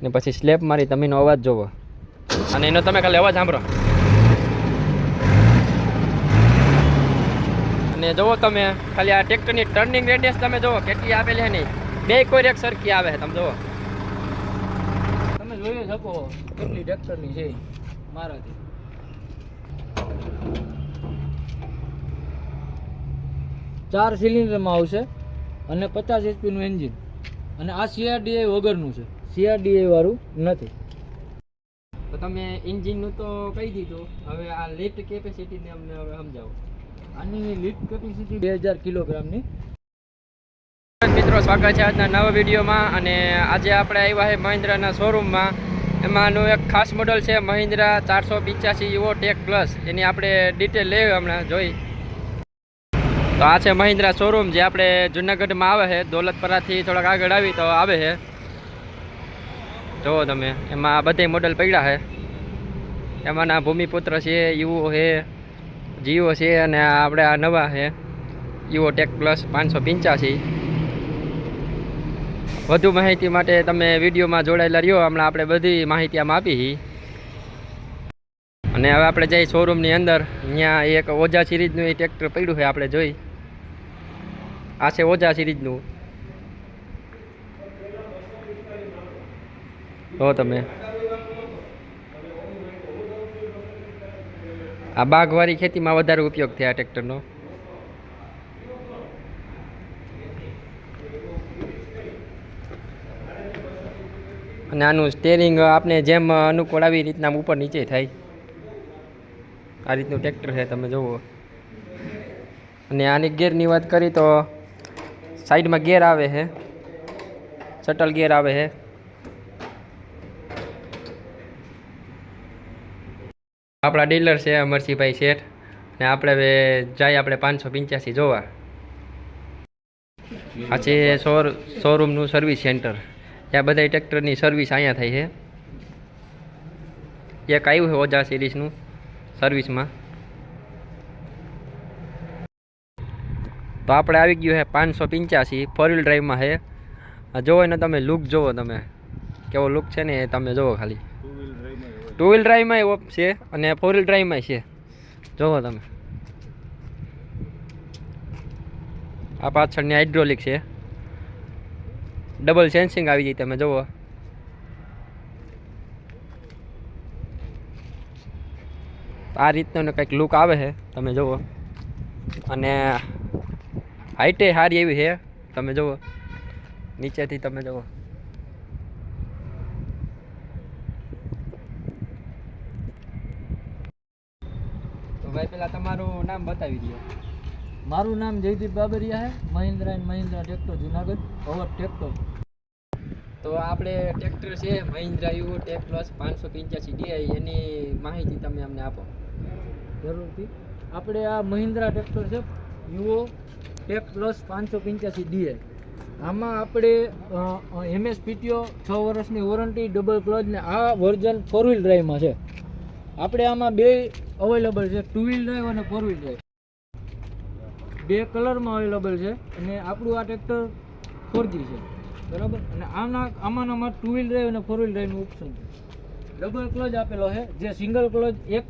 ને પછી સ્લેપ મારી તમે એનો અવાજ જોવો અને એનો તમે ખાલી અવાજ સાંભળો અને જુઓ તમે ખાલી આ ટ્રેક્ટરની ટર્નિંગ રેડિયસ તમે જુઓ કેટલી આવેલી છે નહીં બે કોઈ એક સરખી આવે છે તમે જુઓ તમે જોઈ શકો કેટલી ટ્રેક્ટરની છે મારાથી 4 સિલિન્ડરમાં આવશે અને 50 HP નું એન્જિન અને આ CRDI વગરનું છે CRDI વાળું નથી તો તમે એન્જિનનું તો કહી દીધું હવે આ લિફ્ટ કેપેસિટીને અમને હવે સમજાવો આની લિફ્ટ કેપેસિટી 2000 કિલોગ્રામની મિત્રો સ્વાગત છે આજના નવા વિડીયોમાં અને આજે આપણે આવ્યા છે મહિન્દ્રાના શોરૂમમાં એમાંનું એક ખાસ મોડલ છે મહિન્દ્રા 485 યુવો ટેક પ્લસ એની આપણે ડિટેલ લેવી હમણાં જોઈ તો આ છે મહિન્દ્રા શોરૂમ જે આપણે જુનાગઢમાં આવે છે દોલતપરાથી થોડાક આગળ આવી તો આવે છે જુઓ તમે એમાં આ બધા મોડલ પડ્યા છે એમાંના ભૂમિપુત્ર છે યુવો છે જીઓ છે અને આપણે આ નવા છે યુવો ટેક પ્લસ 585 વધુ માહિતી માટે તમે વિડીયોમાં જોડાયેલા રહ્યો હમણાં આપણે બધી માહિતી આમાં આપી અને હવે આપણે જઈએ શોરૂમની અંદર અહીંયા એક ઓજા સિરીઝનું એ ટ્રેક્ટર પડ્યું છે આપણે જોઈ આ છે ઓજા સિરીઝનું તો તમે આ બાગવાળી ખેતીમાં વધારે ઉપયોગ થાય આ ટ્રેક્ટરનો અને આનું સ્ટેરિંગ આપણે જેમ અનુકૂળ આવી રીતના ઉપર નીચે થાય આ રીતનું ટ્રેક્ટર છે તમે જુઓ અને આની ગેરની વાત કરી તો સાઈડમાં ગેર આવે છે શટલ ગેર આવે છે આપણા ડીલર છે અમરસિંહભાઈ શેઠ ને આપણે હવે જાય આપણે 585 જોવા આ છે શોરૂમનું સર્વિસ સેન્ટર ત્યાં બધા ટ્રેક્ટરની સર્વિસ અહીંયા થાય છે એક આવ્યું છે ઓજા સિરીઝનું સર્વિસમાં તો આપણે આવી ગયું છે 585 4 વ્હીલ ડ્રાઈવમાં છે જોવો ને તમે લુક જોવો તમે કેવો લુક છે ને એ તમે જોવો ખાલી 2 વ્હીલ ડ્રાઈવમાં છે અને 4 વ્હીલ ડ્રાઈવમાં છે જોવો તમે આ પાછળની હાઇડ્રોલિક છે ડબલ સેન્સિંગ આવી જાય તમે જુઓ આ રીતનો કંઈક લુક આવે છે તમે જુઓ અને હાઈટે સારી એવી છે તમે જુઓ નીચેથી તમે જુઓ તો ભાઈ પેલા તમારું નામ બતાવી દો મારું નામ જયદીપ બાબરિયા છે Mahindra and Mahindra tractor Junagadh over tractor તો આપણે ટ્રેક્ટર છે Mahindra Yuvo tech plus 585 DI એની માહિતી તમે અમને આપો જરૂરથી આપણે આ મહિન્દ્રા ટ્રેક્ટર છે યુવો ટેક પ્લસ 585 ડીઆઈ આમાં આપણે MSPTO 6 વર્ષની વોરંટી ડબલ ક્લચ ને આ વર્ઝન 4 વ્હીલ ડ્રાઈવમાં છે આપણે આમાં બે અવેલેબલ છે 2 વ્હીલ ડ્રાઈવ અને 4 વ્હીલ ડ્રાઈવ બે કલરમાં અવેલેબલ છે અને આપણું આ ટ્રેક્ટર 4G છે બરાબર અને આમાંનામાં 2 વ્હીલ ડ્રાઈવ અને 4 વ્હીલ ડ્રાઈવનું ઓપ્શન છે ડબલ ક્લચ આપેલો છે જે સિંગલ ક્લચ એક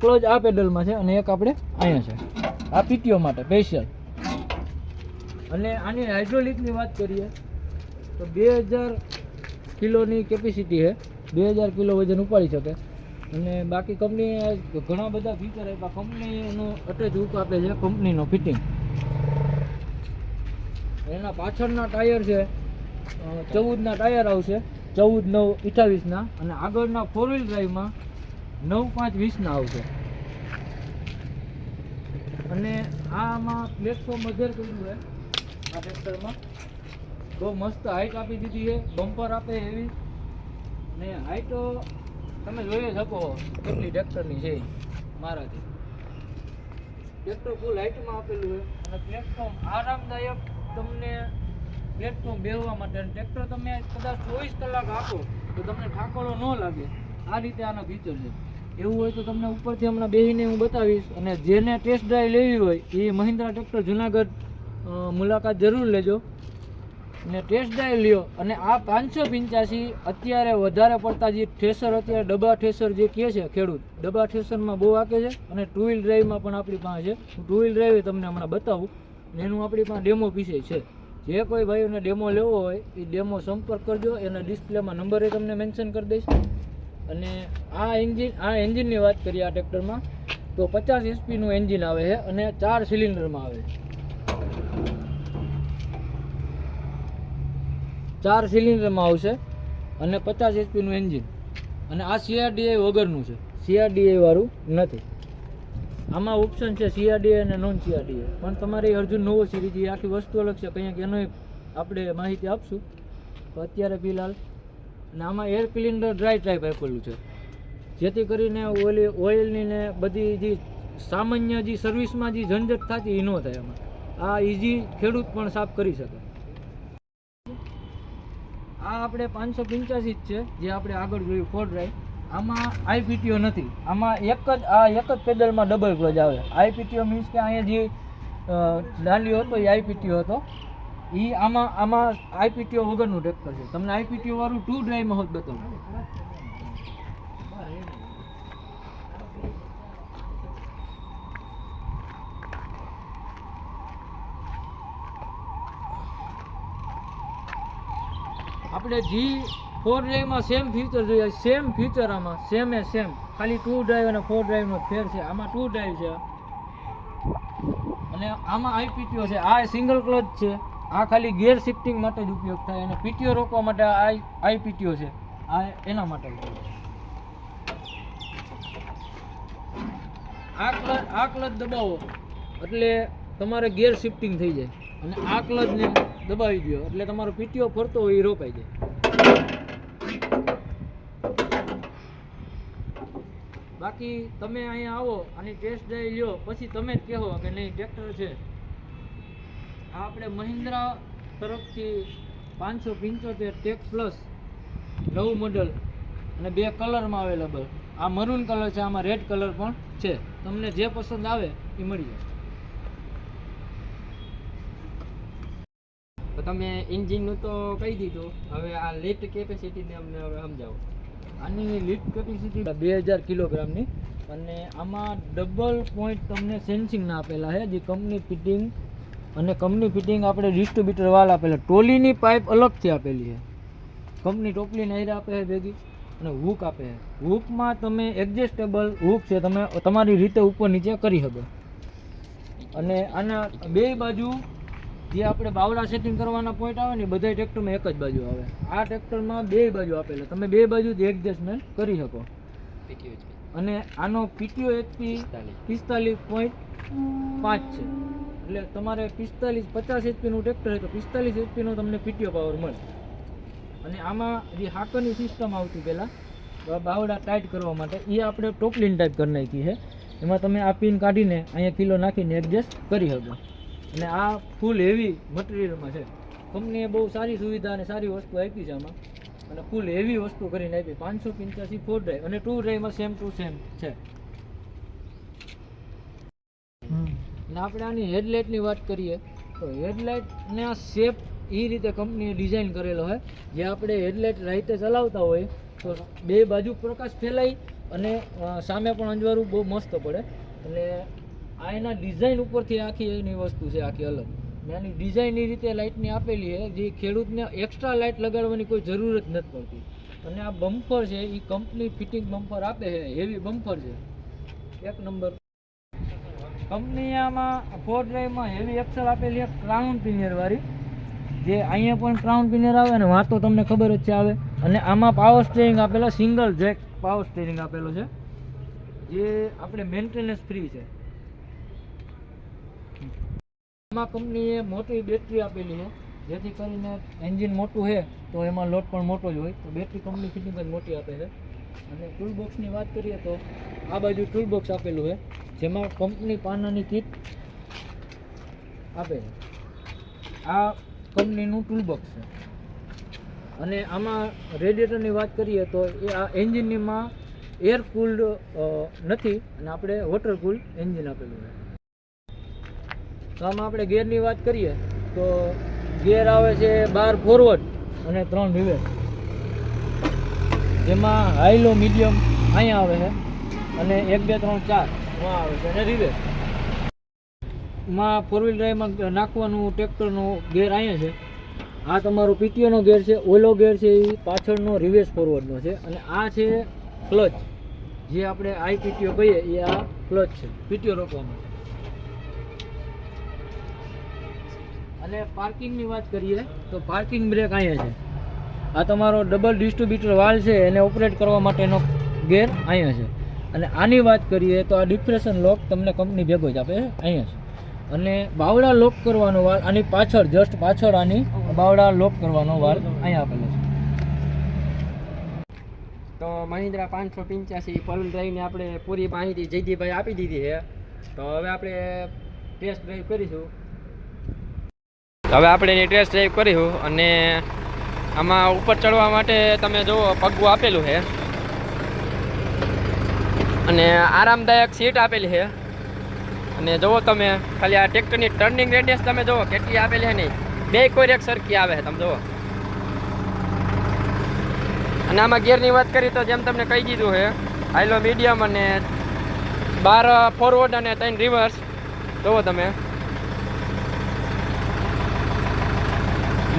ક્લચ આ પેડલમાં છે અને એક આપણે અહીંયા છે આ PTO માટે સ્પેશિયલ અને આની હાઇડ્રોલિકની વાત કરીએ તો 2000 કિલોની કેપેસિટી છે 2000 કિલો વજન ઉપાડી શકે અને બાકી કંપની ઘણા બધા ફીચર આપ્યા કંપનીનું અટેચ હુક આપે છે કંપનીનો ફિટિંગ એના પાછળના ટાયર છે 14ના ટાયર આવશે 14 9 28ના અને આગળના 4 વ્હીલ ડ્રાઈવમાં 9 5 20ના આવશે અને આમાં પ્લેટફોર્મ મધર કર્યું છે આ ટ્રેક્ટરમાં બહુ મસ્ત હાઈટ આપી દીધી છે બમ્પર આપે એવી ને હાઈટ તમે જોઈ શકો કેટલી ટ્રેક્ટરની છે મારાથી ટ્રેક્ટર ફૂલ હાઈટમાં આપેલું છે અને પ્લેટફોર્મ આરામદાયક તમને પ્લેટફોર્મ બેસવા માટે અને ટ્રેક્ટર તમે કદાચ 24 કલાક આપો તો તમને ઠાકોરો ન લાગે આ રીતે આના ફીચર છે એવું હોય તો તમને ઉપરથી હમણાં બેસીને હું બતાવીશ અને જેને ટેસ્ટ ડ્રાઈવ લેવી હોય એ મહિન્દ્રા ટ્રેક્ટર જુનાગઢ મુલાકાત જરૂર લેજો ને ટેસ્ટ ડ્રાઈવ લ્યો અને આ 585 અત્યારે વધારે પડતા જે થ્રેસર અત્યારે ડબ્બા થ્રેસર જે કહે છે ખેડૂત, ડબ્બા થ્રેસરમાં બહુ આપે છે અને ટુ વ્હીલ ડ્રાઈવમાં પણ આપણી પાસે છે. હું ટુ વ્હીલ ડ્રાઈવ તમને હમણાં બતાવું ને એનું આપણી પાસે ડેમો પીસે છે. જે કોઈ ભાઈઓને ડેમો લેવો હોય એ ડેમો સંપર્ક કરજો, એના ડિસ્પ્લેમાં નંબરે તમને મેન્શન કરી દઈશ. અને આ એન્જિનની વાત કરીએ આ ટ્રેક્ટરમાં તો 50 HP નું એન્જિન આવે છે અને 4 સિલિન્ડરમાં આવે છે. 4 સિલિન્ડરમાં આવશે અને 50 HP નું એન્જિન, અને આ CRDI વગરનું છે, CRDI વાળું નથી. આમાં ઓપ્શન છે CRDI અને નોન CRDI, પણ તમારી અર્જુન નવો સિરીઝ એ આખી વસ્તુ અલગ છે, કંઈક એનો આપણે માહિતી આપશું. તો અત્યારે ફિલહાલ અને આમાં એર ક્લિનર ડ્રાય ટાઈપ આપેલું છે, જેથી કરીને ઓઇલની ને બધી જે સામાન્ય જે સર્વિસમાં જે ઝંઝટ થતી એ ન થાય. આમાં આ ઇઝી ખેડૂત પણ સાફ કરી શકે. આ આપણે 585 જ છે જે આપણે આગળ જોયું 4 ડ્રાઈવ. આમાં IPTO નથી, આમાં એક જ પેડલમાં ડબલ ક્લચ આવે. IPTO મીન્સ કે અહીંયા જે ડાલિયો હતો એ IPTO હતો, એ આમાં IPTO વગરનું ટ્રેક્ટર છે. તમને IPTO વાળું 2 ડ્રાઈવમાં હોત બતાવું. આપણે જી 4 ડ્રાઈવમાં સેમ ફીચર જોઈએ, સેમ ફીચર આમાં સેમ એ સેમ, ખાલી 2 ડ્રાઈવ અને 4 ડ્રાઈવનો ફેર છે. આમાં 2 ડ્રાઈવ છે અને આમાં IPTO છે. આ સિંગલ ક્લચ છે, આ ખાલી ગિયર શિફ્ટિંગ માટે જ ઉપયોગ થાય, અને PTO રોકવા માટે IPTO છે, આ એના માટે ઉપયોગ છે. આ ક્લચ દબાવો એટલે તમારે ગિયર શિફ્ટિંગ થઈ જાય, અને આ ક્લચને દબાવી દો એટલે તમારો PTO ફરતો હોય એ રોકાઈ જાય. બાકી તમે અહીંયા આવો અને ટેસ્ટ ડ્રાઈવ લ્યો, પછી તમે જ કહો કે નહીં ટ્રેક્ટર છે. આ આપણે મહિન્દ્રા તરફથી 575 ટેક પ્લસ નવું મોડલ અને 2 કલરમાં અવેલેબલ. આ મરૂન કલર છે, આમાં રેડ કલર પણ છે. તમને જે પસંદ આવે એ મળી જાય. તો તમે એન્જિનનું તો કહી દીધું, હવે આ લિફ્ટ કેપેસિટીને અમને હવે સમજાવો. આની લિફ્ટ કેપેસિટી 2000 કિલોગ્રામની, અને આમાં ડબલ પોઈન્ટ તમને સેન્સિંગના આપેલા છે, જે કંપની ફિટિંગ અને કંપની ફિટિંગ આપણે ડિસ્ટ્રીબ્યુટર વાલ આપેલા. ટોલીની પાઇપ અલગથી આપેલી છે, કંપની ટોપલી નાયરા આપે છે ભેગી, અને હૂક આપે છે. હૂકમાં તમે એડજસ્ટેબલ હૂક છે, તમે તમારી રીતે ઉપર નીચે કરી શકો. અને આના બે બાજુ જે આપણે બાવડા સેટિંગ કરવાના પોઈન્ટ આવે ને બધા ટ્રેક્ટરમાં એક જ બાજુ આવે. આ ટ્રેક્ટરમાં 2 બાજુ આપેલા, તમે 2 બાજુથી એડજસ્ટમેન્ટ કરી શકો. અને આનો PTO HP 45.5 છે, એટલે તમારે 50 HP નું ટ્રેક્ટર હોય તો 45 HP નો તમને PTO પાવર મળે. અને આમાં જે હાકરની સિસ્ટમ આવતી પહેલાં બાવડા ટાઈટ કરવા માટે, એ આપણે ટોપલીન ટાઈપ કરી નાખી છે. એમાં તમે આ પિન કાઢીને અહીંયા કિલો નાખીને એડજસ્ટ કરી શકો. અને આ ફૂલ હેવી મટીરિયલમાં છે. કંપનીએ બહુ સારી સુવિધા અને સારી વસ્તુ આપી છે આમાં, અને ફૂલ હેવી વસ્તુ કરીને આપી. 585 4 ડ્રાઈવ અને 2 ડ્રાઈવમાં સેમ ટુ સેમ છે. અને આપણે આની હેડલાઇટની વાત કરીએ તો હેડલાઇટને આ શેપ એ રીતે કંપનીએ ડિઝાઇન કરેલો હોય, જે આપણે હેડલાઇટ રાઈતે ચલાવતા હોય તો 2 બાજુ પ્રકાશ ફેલાય અને સામે પણ અંજવાળું બહુ મસ્ત પડે. એટલે આ એના ડિઝાઇન ઉપરથી આખી એની વસ્તુ છે, આખી અલગ. ને આની ડિઝાઇન એ રીતે લાઇટની આપેલી છે, જે ખેડૂતને એક્સ્ટ્રા લાઇટ લગાડવાની કોઈ જરૂર જ નથી પડતી. અને આ બમ્પર છે એ કંપની ફિટિંગ બમ્પર આપે છે, હેવી બમ્પર છે, 1 નંબર. કંપનીએ આમાં 4 ડ્રાઈવમાં હેવી એક્સેલ આપેલી છે, ક્રાઉન પિનિયર વાળી, જે અહીંયા પણ ક્રાઉન પિનિયર આવે અને વાં તો તમને ખબર જ છે આવે. અને આમાં પાવર સ્ટીયરિંગ આપેલા, સિંગલ જેક પાવર સ્ટીયરિંગ આપેલો છે, જે આપણે મેન્ટેનન્સ ફ્રી છે. આમાં કંપનીએ મોટી બેટરી આપેલી છે, જેથી કરીને એન્જિન મોટું છે તો એમાં લોડ પણ મોટો જ હોય, તો બેટરી કંપની ફિટિંગ જ મોટી આપે છે. અને ટૂલ બોક્સની વાત કરીએ તો આ બાજુ ટૂલ બોક્સ આપેલું છે, જેમાં કંપની પાનાની કીટ આપે છે. આ કંપનીનું ટૂલ બોક્સ છે. અને આમાં રેડિએટરની વાત કરીએ તો એ આ એન્જિનમાં એર કુલ્ડ નથી, અને આપણે વોટર કુલ્ડ એન્જિન આપેલું છે. તો આમાં આપણે ગેરની વાત કરીએ તો ગિયર આવે છે 12 ફોરવર્ડ અને 3 રિવર્સ, જેમાં હાઈ લો મીડિયમ અહીંયા આવે છે અને 1 2 3 4 માં આવે છે અને રિવર્સ માં ફોર વ્હીલ ડ્રાઈવમાં નાખવાનું ટ્રેક્ટરનો ગેર અહીંયા છે. આ તમારો પીટીઓનો ગેર છે. ઓલો ગેર છે એ પાછળનો રિવર્સ ફોરવર્ડનો છે અને આ છે ક્લચ, જે આપણે આઈ પીટીઓ કહીએ એ આ ક્લચ છે પીટીઓ રોકવા માટે. અને પાર્કિંગની વાત કરીએ તો પાર્કિંગ બ્રેક અહીંયા છે. આ તમારો ડબલ ડિસ્ટ્રીબ્યુટર વાલ છે, એને ઓપરેટ કરવા માટેનો ગેર અહીંયા છે. અને આની વાત કરીએ તો આ ડિપ્રેશન લોક તમને કંપની ભેગો જ આપે છે, અહીંયા છે. અને બાવડા લોક કરવાનો વાલ આની પાછળ, જસ્ટ પાછળ આની બાવડા લોક કરવાનો વાલ અહીંયા આપેલો છે. તો મહિન્દ્રા 585 ફોર વ્હીલ ડ્રાઈવની આપણે પૂરી માહિતી જયદીપભાઈ આપી દીધી છે. તો હવે આપણે ટેસ્ટ ડ્રાઈવ કરીશું. હવે આપણે એની ટેસ્ટ ડ્રાઈવ કરીશું. અને આમાં ઉપર ચડવા માટે તમે જુઓ પગવું આપેલું છે અને આરામદાયક સીટ આપેલી છે. અને જુઓ તમે ખાલી આ ટ્રેક્ટરની ટર્નિંગ રેડિયસ તમે જુઓ કેટલી આપેલી છે નહીં, બે કોઈ એક સરખી આવે છે તમે જુઓ. અને આમાં ગિયરની વાત કરીએ તો જેમ તમને કહી દીધું છે, હાઈલો મીડિયમ અને 12 ફોરવર્ડ અને 3 રિવર્સ. જુઓ તમે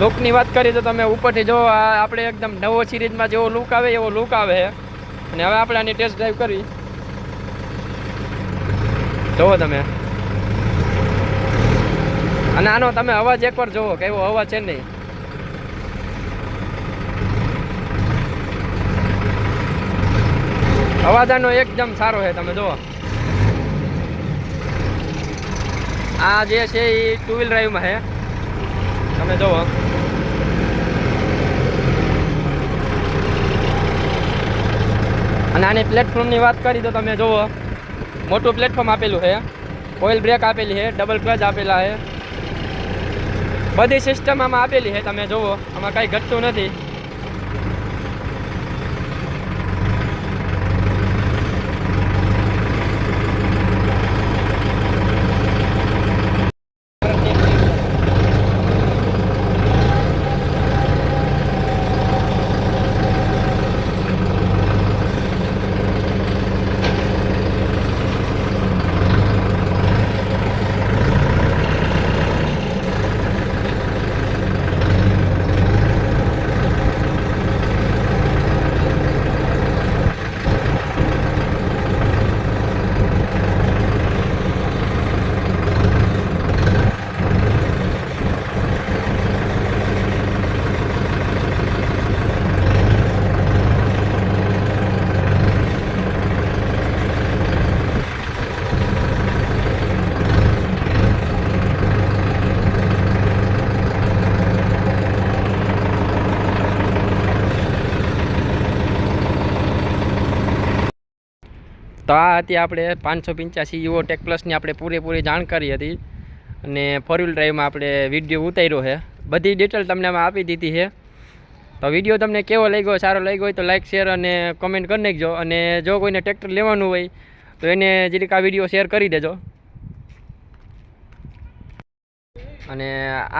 લુકની વાત કરીએ તો તમે ઉપરથી જો આપણે એકદમ નવો સિરીઝમાં જેવો લુક આવે એવો લુક આવે છે. અને હવે આપણે આની ટેસ્ટ ડ્રાઈવ કરી. જુઓ તમે, અને આનો તમે અવાજ એકવાર જુઓ કે એવો અવાજ છે નહીં. અવાજ આનો એકદમ સારો છે. તમે જુઓ આ જે છે એ 2 વ્હીલ ડ્રાઈવમાં છે. તમે જુઓ અને આની પ્લેટફોર્મની વાત કરી તો તમે જુઓ મોટું પ્લેટફોર્મ આપેલું છે, ઓઇલ બ્રેક આપેલી છે, ડબલ ક્લચ આપેલા છે, બધી સિસ્ટમ આમાં આપેલી છે. તમે જુઓ આમાં કાંઈ ઘટતું નથી. તો આ હતી આપણે 585 યુઓ ટેક પ્લસની આપણે પૂરેપૂરી જાણકારી હતી. અને ફોર વ્હીલ ડ્રાઈવમાં આપણે વિડીયો ઉતાર્યો છે, બધી ડિટેલ તમને આમાં આપી દીધી છે. તો વિડીયો તમને કેવો લાગ્યો, સારો લાગ્યો હોય તો લાઇક શેર અને કમેન્ટ કરી નાખજો. અને જો કોઈને ટ્રેક્ટર લેવાનું હોય તો એને જરીક આ વિડીયો શેર કરી દેજો. અને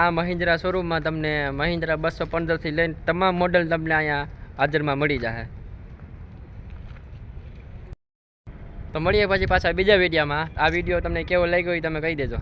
આ મહિન્દ્રા શોરૂમમાં તમને મહિન્દ્રા 215થી લઈને તમામ મોડલ તમને અહીંયા હાજરમાં મળી જશે. તો મળીએ પછી પાછા બીજા વિડીયોમાં. આ વિડીયો તમને કેવો લાગ્યો એ તમે કહી દેજો.